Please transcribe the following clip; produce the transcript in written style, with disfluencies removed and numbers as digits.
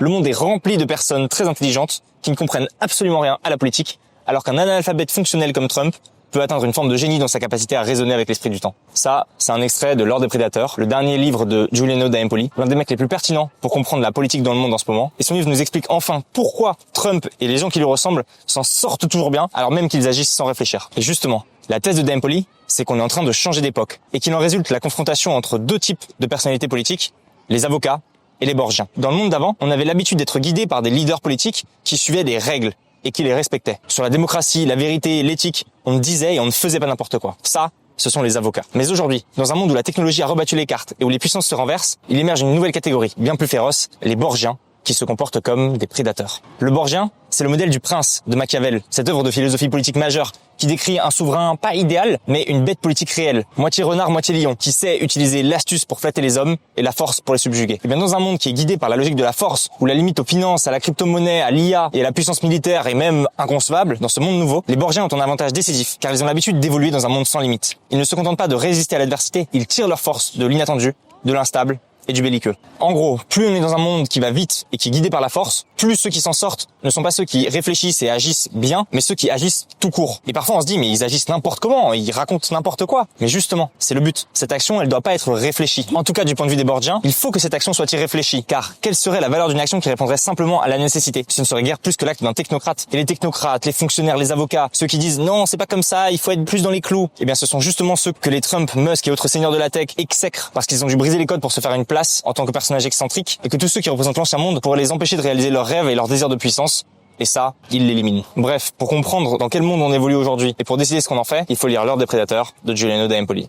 Le monde est rempli de personnes très intelligentes qui ne comprennent absolument rien à la politique, alors qu'un analphabète fonctionnel comme Trump peut atteindre une forme de génie dans sa capacité à raisonner avec l'esprit du temps. Ça, c'est un extrait de L'Ordre des Prédateurs, le dernier livre de Giuliano da Empoli, l'un des mecs les plus pertinents pour comprendre la politique dans le monde en ce moment. Et son livre nous explique enfin pourquoi Trump et les gens qui lui ressemblent s'en sortent toujours bien, alors même qu'ils agissent sans réfléchir. Et justement, la thèse de da Empoli, c'est qu'on est en train de changer d'époque, et qu'il en résulte la confrontation entre deux types de personnalités politiques, les avocats et les borgiens. Dans le monde d'avant, on avait l'habitude d'être guidé par des leaders politiques qui suivaient des règles et qui les respectaient. Sur la démocratie, la vérité, l'éthique, on disait et on ne faisait pas n'importe quoi. Ça, ce sont les avocats. Mais aujourd'hui, dans un monde où la technologie a rebattu les cartes et où les puissances se renversent, il émerge une nouvelle catégorie, bien plus féroce, les borgiens, qui se comportent comme des prédateurs. Le borgien, c'est le modèle du prince de Machiavel, cette œuvre de philosophie politique majeure qui décrit un souverain pas idéal, mais une bête politique réelle, moitié renard, moitié lion, qui sait utiliser l'astuce pour flatter les hommes et la force pour les subjuguer. Et bien dans un monde qui est guidé par la logique de la force, où la limite aux finances, à la crypto-monnaie, à l'IA et à la puissance militaire est même inconcevable, dans ce monde nouveau, les borgiens ont un avantage décisif, car ils ont l'habitude d'évoluer dans un monde sans limite. Ils ne se contentent pas de résister à l'adversité, ils tirent leur force de l'inattendu, de l'instable et du belliqueux. En gros, plus on est dans un monde qui va vite et qui est guidé par la force, plus ceux qui s'en sortent ne sont pas ceux qui réfléchissent et agissent bien, mais ceux qui agissent tout court. Et parfois on se dit, mais ils agissent n'importe comment, ils racontent n'importe quoi. Mais justement, c'est le but. Cette action, elle doit pas être réfléchie. En tout cas, du point de vue des borgiens, il faut que cette action soit irréfléchie. Car quelle serait la valeur d'une action qui répondrait simplement à la nécessité? Ce ne serait guère plus que l'acte d'un technocrate. Et les technocrates, les fonctionnaires, les avocats, ceux qui disent non, c'est pas comme ça, il faut être plus dans les clous, eh bien ce sont justement ceux que les Trump, Musk et autres seigneurs de la tech exècrent parce qu'ils ont dû briser les codes pour se faire une place en tant que personnage excentrique, et que tous ceux qui représentent l'ancien monde pourraient les empêcher de réaliser leurs rêves et leurs désirs de puissance. Et ça, ils l'éliminent. Bref, pour comprendre dans quel monde on évolue aujourd'hui et pour décider ce qu'on en fait, il faut lire L'Ordre des Prédateurs de Giuliano da Empoli.